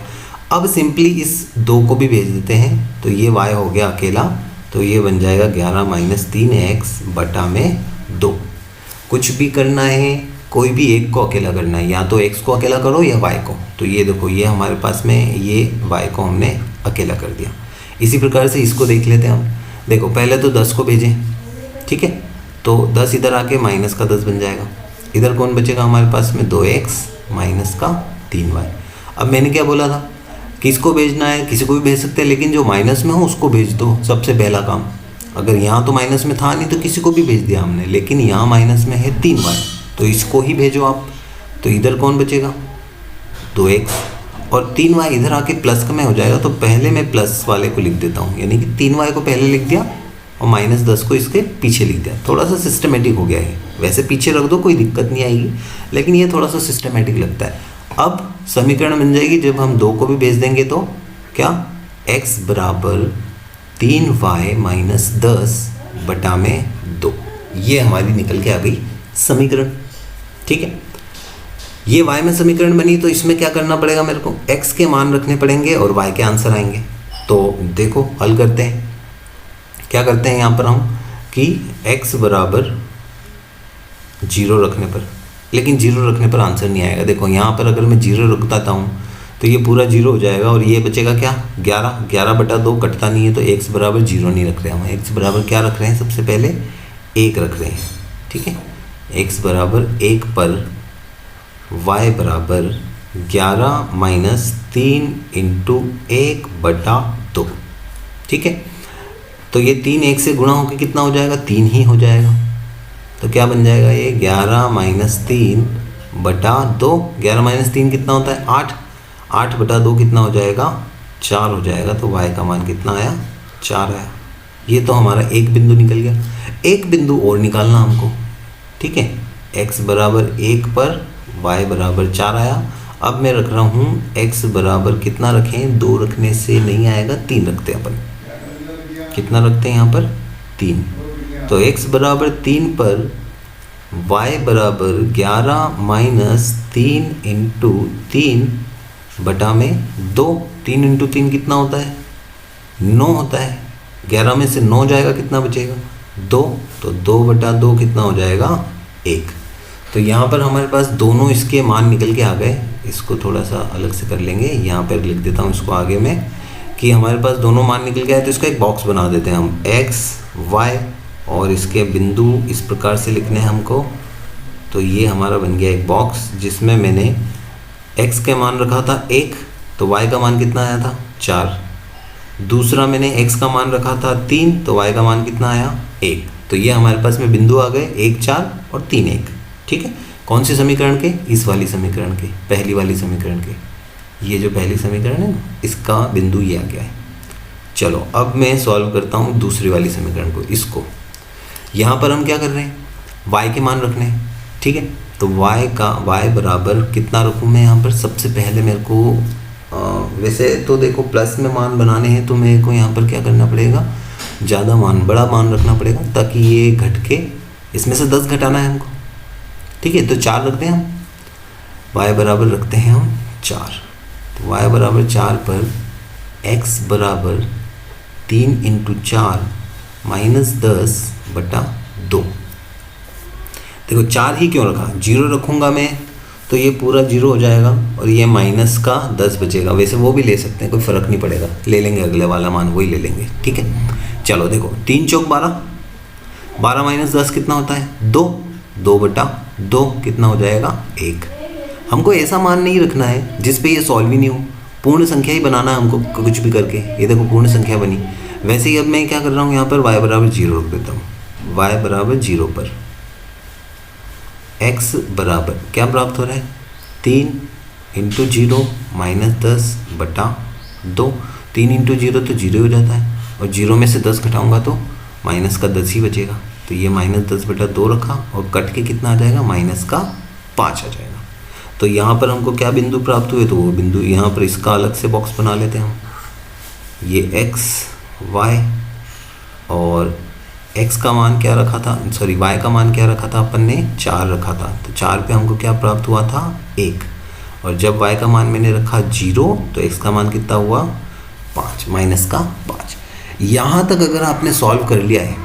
अब सिंपली इस 2 को भी भेज देते हैं, तो ये y हो गया अकेला, तो ये बन जाएगा 11 - 3x बटा में 2। कुछ भी करना है, कोई भी एक को अकेला करना है, या तो x को अकेला करो या y को। तो ये देखो, ये हमारे पास में ये y को हमने अकेला कर दिया। इसी प्रकार से इसको देख लेते हैं हम। देखो पहले तो 10 को भेजें, ठीक है। तो 10 इधर आके माइनस का 10 बन जाएगा। इधर कौन बचेगा हमारे पास में 2x माइनस का 3y। अब मैंने क्या बोला था, किसको भेजना है, किसी को भी भेज सकते हैं, लेकिन जो माइनस में हो उसको भेज दो, सबसे पहला काम। अगर यहाँ तो माइनस में था नहीं तो किसी को भी भेज दिया हमने, लेकिन यहाँ माइनस में है 3y, तो इसको ही भेजो आप। तो इधर कौन बचेगा 2x और 3y इधर आके प्लस में हो जाएगा। तो पहले मैं प्लस वाले को लिख देता हूँ, यानी कि 3y को पहले लिख दिया और -10 को इसके पीछे लिख दिया। थोड़ा सा सिस्टमेटिक हो गया है। वैसे पीछे रख दो, कोई दिक्कत नहीं आएगी, लेकिन ये थोड़ा सा सिस्टमेटिक लगता है। अब समीकरण बन जाएगी, जब हम 2 को भी भेज देंगे तो क्या, x बराबर 3y - 10 बटा में 2। ये हमारी निकल के आ गई समीकरण, ठीक है। ये y में समीकरण बनी, तो इसमें क्या करना पड़ेगा मेरे को, x के मान रखने पड़ेंगे और y के आंसर आएंगे। तो देखो हल करते हैं। क्या करते हैं यहाँ पर हम कि x बराबर 0 रखने पर, लेकिन 0 रखने पर आंसर नहीं आएगा। देखो यहाँ पर अगर मैं 0 रखता हूँ तो ये पूरा 0 हो जाएगा और ये बचेगा क्या 11 बटा 2 कटता नहीं है, तो x बराबर 0 नहीं रख रहे हम। x बराबर क्या रख रहे हैं, सबसे पहले 1 रख रहे हैं, ठीक है। x बराबर 1 पर y बराबर 11 - 3 × 1 बटा 2, ठीक है। तो ये 3 1 से गुणा होकर कितना हो जाएगा, 3 ही हो जाएगा। तो क्या बन जाएगा ये 11 - 3 बटा 2। 11 - 3 कितना होता है 8, 8 बटा 2 कितना हो जाएगा 4 हो जाएगा। तो y का मान कितना आया 4 आया। ये तो हमारा एक बिंदु निकल गया। एक बिंदु और निकालना हमको, ठीक है। x बराबर 1 पर y बराबर 4 आया। अब मैं रख रहा हूँ x बराबर कितना रखें, 2 रखने से नहीं आएगा, 3 रखते हैं अपन। कितना रखते हैं यहाँ पर 3। तो x बराबर 3 पर y बराबर 11 - 3 × 3 बटा में 2। 3 × 3 कितना होता है 9 होता है। 11 में से 9 जाएगा, कितना बचेगा 2। तो 2 बटा 2 कितना हो जाएगा 1। तो यहाँ पर हमारे पास दोनों इसके मान निकल के आ गए। इसको थोड़ा सा अलग से कर लेंगे, यहाँ पर लिख देता हूँ इसको आगे में कि हमारे पास दोनों मान निकल गया है, तो इसका एक बॉक्स बना देते हैं हम x y, और इसके बिंदु इस प्रकार से लिखने हैं हमको। तो ये हमारा बन गया एक बॉक्स जिसमें मैंने x का मान रखा था 1, तो y का मान कितना आया था 4। दूसरा मैंने x का मान रखा था 3, तो y का मान कितना आया 1। तो ये हमारे पास में बिंदु आ गए 1 4 और 3 1। ठीक है, कौन से समीकरण के? इस वाली समीकरण के, पहली वाली समीकरण के। ये जो पहली समीकरण है ना, इसका बिंदु ये आ गया है। चलो अब मैं सॉल्व करता हूँ दूसरी वाली समीकरण को। इसको यहाँ पर हम क्या कर रहे हैं, y के मान रखने हैं। ठीक है, तो y बराबर कितना रखूँ मैं यहाँ पर? सबसे पहले मेरे को वैसे तो देखो प्लस में मान बनाने हैं, तो मेरे को यहाँ पर क्या करना पड़ेगा, ज़्यादा मान, बड़ा मान रखना पड़ेगा, ताकि ये घट के इसमें से 10 घटाना है हमको। ठीक है, तो 4 रखते हैं हम, y बराबर रखते हैं हम 4। तो y बराबर 4 पर x बराबर 3 × 4 -10/2। देखो 4 ही क्यों रखा, 0 रखूँगा मैं तो ये पूरा 0 हो जाएगा और ये माइनस का 10 बचेगा। वैसे वो भी ले सकते हैं, कोई फ़र्क नहीं पड़ेगा, ले लेंगे अगले वाला मान, वही ले लेंगे। ठीक है, चलो देखो 3 चौक 12, 12 - 10 कितना होता है 2, 2/2 कितना हो जाएगा 1। हमको ऐसा मान नहीं रखना है जिस पे ये सॉल्व ही नहीं हो, पूर्ण संख्या ही बनाना है हमको कुछ भी करके। ये देखो पूर्ण संख्या बनी। वैसे ही अब मैं क्या कर रहा हूँ यहाँ पर y बराबर 0 रख देता हूँ। y बराबर 0 पर x बराबर क्या प्राप्त हो रहा है, 3 × 0 -10/2। 3 × 0 तो 0 हो जाता है, और 0 में से 10 घटाऊँगा तो माइनस का 10 ही बचेगा। तो ये -10/2 रखा और कट के कितना आ जाएगा, -5 आ जाएगा। तो यहाँ पर हमको क्या बिंदु प्राप्त हुए, तो वो बिंदु यहाँ पर इसका अलग से बॉक्स बना लेते हैं हम। ये x y और x का मान क्या रखा था, सॉरी y का मान क्या रखा था अपन ने, 4 रखा था। तो 4 पे हमको क्या प्राप्त हुआ था 1, और जब y का मान मैंने रखा 0 तो x का मान कितना हुआ 5, -5। यहाँ तक अगर आपने सॉल्व कर लिया है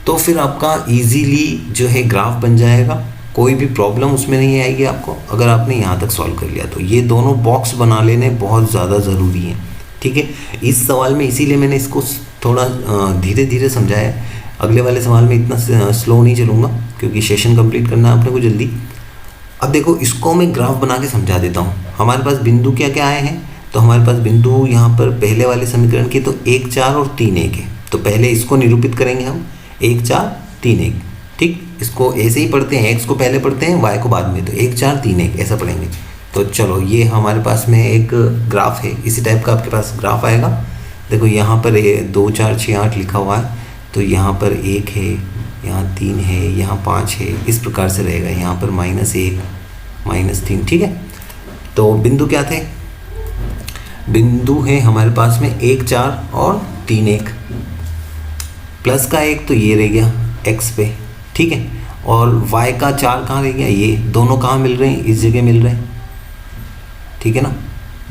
तो फिर आपका इजीली जो है ग्राफ बन जाएगा, कोई भी प्रॉब्लम उसमें नहीं आएगी आपको, अगर आपने यहाँ तक सॉल्व कर लिया तो। ये दोनों बॉक्स बना लेने बहुत ज़्यादा ज़रूरी हैं। ठीक है, इस सवाल में इसीलिए मैंने इसको थोड़ा धीरे धीरे समझाया है। अगले वाले सवाल में इतना स्लो नहीं चलूँगा क्योंकि सेशन कंप्लीट करना है अपने को जल्दी। अब देखो इसको मैं ग्राफ बना के समझा देता हूँ। हमारे पास बिंदु क्या क्या आए हैं, तो हमारे पास बिंदु यहाँ पर पहले वाले समीकरण के तो 1 4 और 3 1 है। तो पहले इसको निरूपित करेंगे हम, 1 4 3 1। ठीक, इसको ऐसे ही पढ़ते हैं, x को पहले पढ़ते हैं, y को बाद में। तो 1 4 3 1 ऐसा पढ़ेंगे। तो चलो ये हमारे पास में एक ग्राफ है, इसी टाइप का आपके पास ग्राफ आएगा। देखो यहाँ पर 2 4 6 8 लिखा हुआ है, तो यहाँ पर 1 है, यहाँ 3 है, यहाँ 5 है, इस प्रकार से रहेगा। यहाँ पर -1 -3। ठीक है, तो बिंदु क्या थे, बिंदु है हमारे पास में 1 4 और 3 1। प्लस का 1 तो ये रह गया x पे। ठीक है, और y का 4 कहाँ रह गया, ये दोनों कहाँ मिल रहे हैं, इस जगह मिल रहे हैं। ठीक है ना,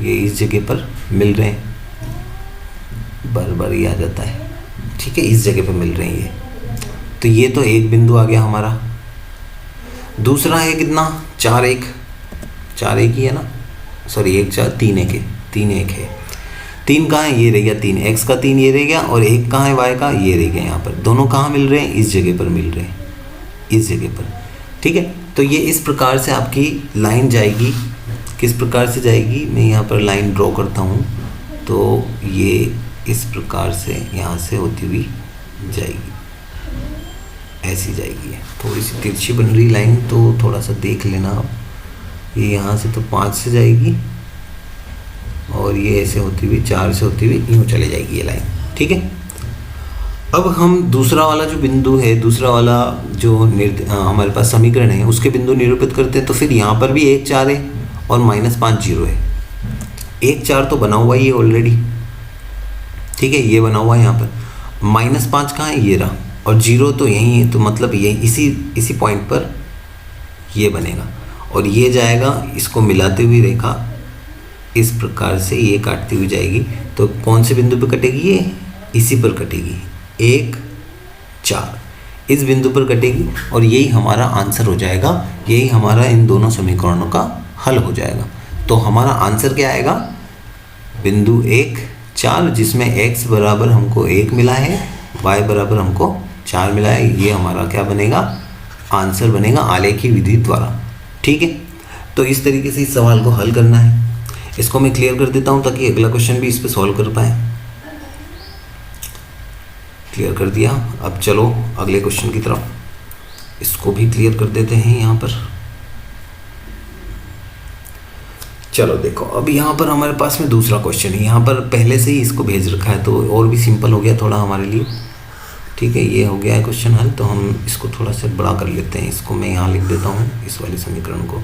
ये इस जगह पर मिल रहे हैं, बार ही आ जाता है। ठीक है, इस जगह पे मिल रहे हैं ये। तो ये तो एक बिंदु आ गया हमारा। दूसरा है कितना, 4 1 ही है ना, सॉरी 1 4 3 1 है, 3 1 है। 3 कहाँ है, ये रह गया 3, x का 3 ये रह गया, और 1 कहाँ है y का, ये रह गया। यहाँ पर दोनों कहाँ मिल रहे हैं, इस जगह पर मिल रहे हैं, इस जगह पर। ठीक है, तो ये इस प्रकार से आपकी लाइन जाएगी। किस प्रकार से जाएगी, मैं यहाँ पर लाइन ड्रॉ करता हूँ। तो ये इस प्रकार से यहाँ से होती हुई जाएगी, ऐसी जाएगी। थोड़ी सी तिरछी बन रही लाइन, तो थोड़ा सा देख लेना आप। ये यहाँ से तो 5 से जाएगी, और ये ऐसे होती हुई 4 से होती हुई यूँ चले जाएगी ये लाइन। ठीक है, अब हम दूसरा वाला जो बिंदु है, दूसरा वाला जो हमारे पास समीकरण है, उसके बिंदु निरूपित करते हैं। तो फिर यहाँ पर भी 1 4 है और -5 0 है। 1 4 तो बना हुआ ही है ऑलरेडी। ठीक है, ये बना हुआ है यहाँ पर। -5 कहाँ है, ये रहा, और 0 तो यहीं है। तो मतलब ये इसी पॉइंट पर ये बनेगा, और ये जाएगा, इसको मिलाते हुई रेखा इस प्रकार से ये काटती हुई जाएगी। तो कौन से बिंदु पर कटेगी, ये इसी पर कटेगी, 1 4 इस बिंदु पर कटेगी, और यही हमारा आंसर हो जाएगा। यही हमारा इन दोनों समीकरणों का हल हो जाएगा। तो हमारा आंसर क्या आएगा, बिंदु 1 4, जिसमें x बराबर हमको 1 मिला है, y बराबर हमको 4 मिला है। ये हमारा क्या बनेगा, आंसर बनेगा आलेखी विधि द्वारा। ठीक है, तो इस तरीके से इस सवाल को हल करना है। इसको मैं क्लियर कर देता हूँ ताकि अगला क्वेश्चन भी इस पर सॉल्व कर पाए। क्लियर कर दिया। अब चलो अगले क्वेश्चन की तरफ, इसको भी क्लियर कर देते हैं यहाँ पर। चलो देखो, अब यहाँ पर हमारे पास में दूसरा क्वेश्चन है। यहाँ पर पहले से ही इसको भेज रखा है तो और भी सिंपल हो गया थोड़ा हमारे लिए। ठीक है, ये हो गया है क्वेश्चन हल। तो हम इसको थोड़ा सा बड़ा कर लेते हैं। इसको मैं यहाँ लिख देता हूँ, इस वाले समीकरण को।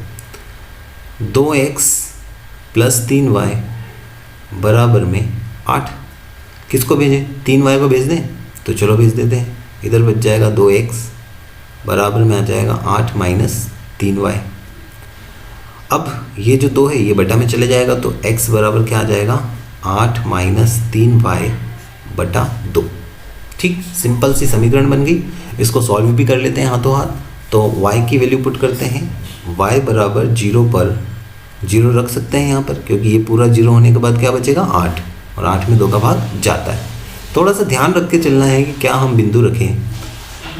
2x + 3y बराबर में 8। किसको भेजें, 3y को भेज दें, तो चलो भेज देते हैं। इधर बच जाएगा 2x बराबर में आ जाएगा 8 - 3y। अब ये जो 2 है ये बटा में चले जाएगा, तो x बराबर क्या आ जाएगा, 8 - 3y बटा 2। ठीक, सिंपल सी समीकरण बन गई। इसको सॉल्व भी कर लेते हैं हाथों हाथ। तो y की वैल्यू पुट करते हैं। y बराबर 0 पर 0 रख सकते हैं यहाँ पर, क्योंकि ये पूरा 0 होने के बाद क्या बचेगा, 8, और 8 में 2 का भाग जाता है। थोड़ा सा ध्यान रख के चलना है कि क्या हम बिंदु रखें।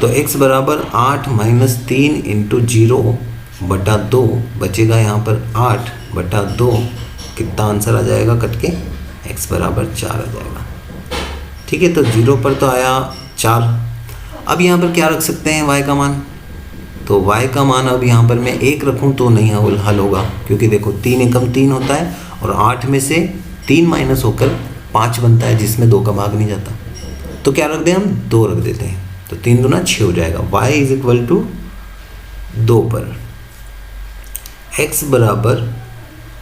तो x बराबर 8 - 3 × 0 बटा 2 बचेगा यहाँ पर 8 बटा 2। कितना आंसर आ जाएगा कट के, x बराबर 4 आ जाएगा। ठीक है, तो 0 पर तो आया 4। अब यहाँ पर क्या रख सकते हैं, y का मान। तो y का मान अब यहाँ पर मैं 1 रखूँ तो नहीं हल होगा, क्योंकि देखो 3 एकम 3 होता है, और 8 में से 3 माइनस होकर 5 बनता है, जिसमें 2 का भाग नहीं जाता। तो क्या रख दें हम, 2 रख देते हैं। तो 3 दूना 6 हो जाएगा। y = 2 पर x बराबर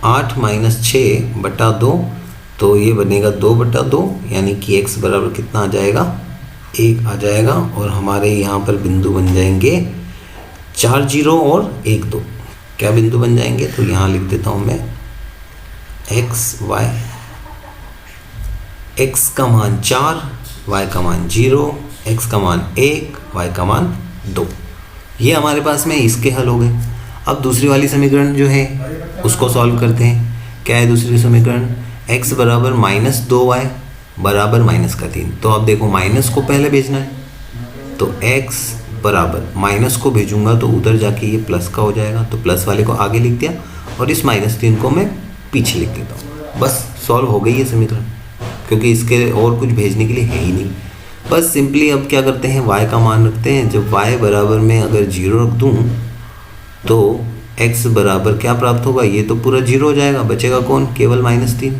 8 - 6 बटा 2, तो ये बनेगा 2 बटा 2, यानी कि x बराबर कितना आ जाएगा, 1 आ जाएगा। और हमारे यहाँ पर बिंदु बन जाएंगे 4 0 और 1 2। क्या बिंदु बन जाएंगे, तो यहाँ लिख देता हूँ मैं x y, x का मान 4, y का मान 0, x का मान 1, y का मान 2। ये हमारे पास में इसके हल हो गए। अब दूसरी वाली समीकरण जो है उसको सॉल्व करते हैं। क्या है दूसरी समीकरण, x बराबर -2y बराबर -3। तो अब देखो माइनस को पहले भेजना है, तो x बराबर माइनस को भेजूंगा तो उधर जाके ये प्लस का हो जाएगा, तो प्लस वाले को आगे लिख दिया और इस -3 को मैं पीछे लिख देता हूँ। बस सॉल्व हो गई ये समीकरण, क्योंकि इसके और कुछ भेजने के लिए है ही नहीं। बस सिंपली अब क्या करते हैं, y का मान रखते हैं। जब y बराबर में अगर 0 रख दूँ तो x बराबर क्या प्राप्त होगा, ये तो पूरा 0 हो जाएगा, बचेगा कौन, केवल -3।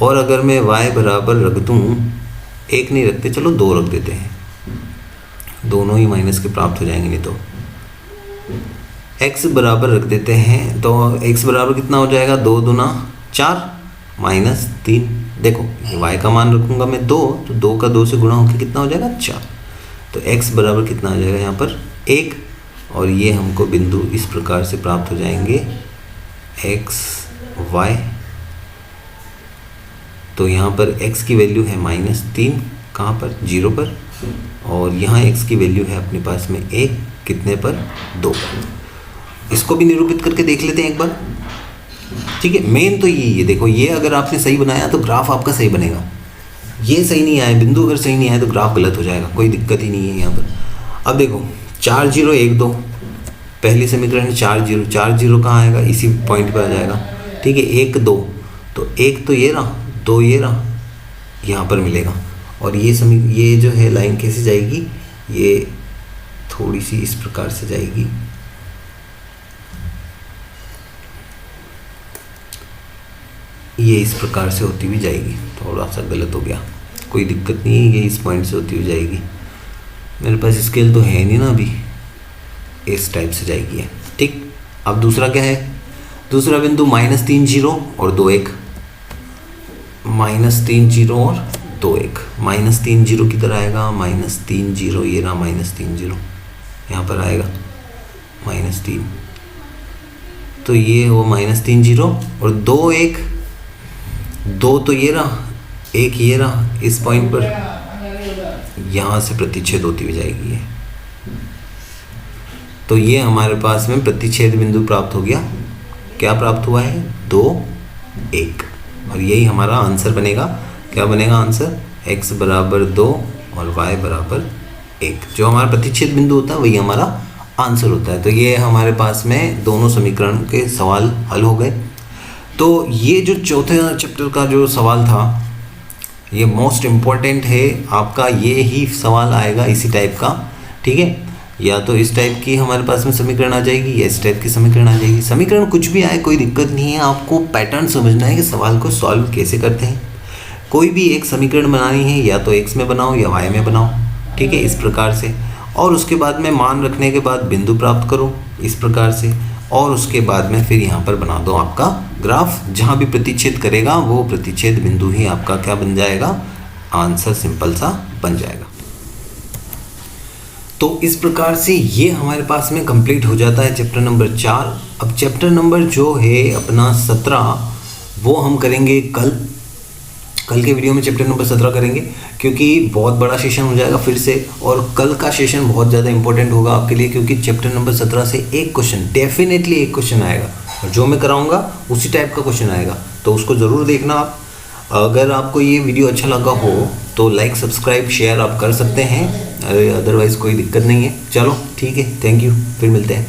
और अगर मैं y बराबर रख दूँ, 1 नहीं रखते, चलो 2 रख देते हैं, दोनों ही माइनस के प्राप्त हो जाएंगे। नहीं तो x बराबर रख देते हैं, तो x बराबर कितना हो जाएगा, 2 दूना 4 -3। देखो y का मान रखूँगा मैं 2, तो 2 का 2 से गुणा होकर कितना हो जाएगा, 4। तो x बराबर कितना हो जाएगा यहाँ पर, 1। और ये हमको बिंदु इस प्रकार से प्राप्त हो जाएंगे x y। तो यहाँ पर x की वैल्यू है -3, कहाँ पर, 0 पर, और यहाँ x की वैल्यू है अपने पास में 1, कितने पर, 2 पर। इसको भी निरूपित करके देख लेते हैं एक बार। ठीक है, मेन तो ये देखो, ये अगर आपने सही बनाया तो ग्राफ आपका सही बनेगा। ये सही नहीं आया, बिंदु अगर सही नहीं आया तो ग्राफ गलत हो जाएगा, कोई दिक्कत ही नहीं है यहाँ पर। अब देखो 4 0 1 2, पहली समीकरण 4 0, 4 0 कहाँ आएगा, इसी पॉइंट पर आ जाएगा। ठीक है, 1 2, तो 1 तो ये रहा, 2 ये रहा, यहाँ पर मिलेगा। और ये जो है लाइन कैसे जाएगी, ये थोड़ी सी इस प्रकार से जाएगी, ये इस प्रकार से होती हुई जाएगी। थोड़ा सा गलत हो गया, कोई दिक्कत नहीं है, ये इस पॉइंट से होती हुई जाएगी। मेरे पास स्केल तो है नहीं ना अभी, इस टाइप से जाएगी है। ठीक, अब दूसरा क्या है, दूसरा बिंदु -3 0 और 2 1, -3 0 और 2 1। -3 0 किधर आएगा, -3 0 ये रहा, -3 0 यहाँ पर आएगा -3, तो ये हो -3 0 और 2 1, 2 तो ये रहा, 1 ये रहा, इस पॉइंट पर यहाँ से प्रतिच्छेद होती हुई जाएगी ये। तो ये हमारे पास में प्रतिच्छेद बिंदु प्राप्त हो गया। क्या प्राप्त हुआ है, 2 1, और यही हमारा आंसर बनेगा। क्या बनेगा आंसर, x बराबर 2 और y बराबर 1। जो हमारा प्रतिच्छेद बिंदु होता है वही हमारा आंसर होता है। तो ये हमारे पास में दोनों समीकरण के सवाल हल हो गए। तो ये जो चौथे चैप्टर का जो सवाल था ये मोस्ट इम्पॉर्टेंट है आपका, ये ही सवाल आएगा इसी टाइप का, ठीक है। या तो इस टाइप की हमारे पास में समीकरण आ जाएगी या इस टाइप की समीकरण आ जाएगी। समीकरण कुछ भी आए कोई दिक्कत नहीं है, आपको पैटर्न समझना है कि सवाल को सॉल्व कैसे करते हैं। कोई भी एक समीकरण बनानी है या तो x में बनाओ या y में बनाओ, ठीक है, इस प्रकार से। और उसके बाद में मान रखने के बाद बिंदु प्राप्त करो इस प्रकार से, और उसके बाद में फिर यहाँ पर बना दो आपका ग्राफ। जहाँ भी प्रतिच्छेद करेगा वो प्रतिच्छेद बिंदु ही आपका क्या बन जाएगा, आंसर सिंपल सा बन जाएगा। तो इस प्रकार से ये हमारे पास में कंप्लीट हो जाता है चैप्टर नंबर 4। अब चैप्टर नंबर जो है अपना 17 वो हम करेंगे कल के वीडियो में चैप्टर नंबर 17 करेंगे, क्योंकि बहुत बड़ा सेशन हो जाएगा फिर से। और कल का सेशन बहुत ज़्यादा इंपॉर्टेंट होगा आपके लिए, क्योंकि चैप्टर नंबर 17 से एक क्वेश्चन, डेफिनेटली एक क्वेश्चन आएगा, और जो मैं कराऊंगा उसी टाइप का क्वेश्चन आएगा, तो उसको ज़रूर देखना आप। अगर आपको ये वीडियो अच्छा लगा हो तो लाइक सब्सक्राइब शेयर आप कर सकते हैं, अदरवाइज़ कोई दिक्कत नहीं है। चलो ठीक है, थैंक यू, फिर मिलते हैं।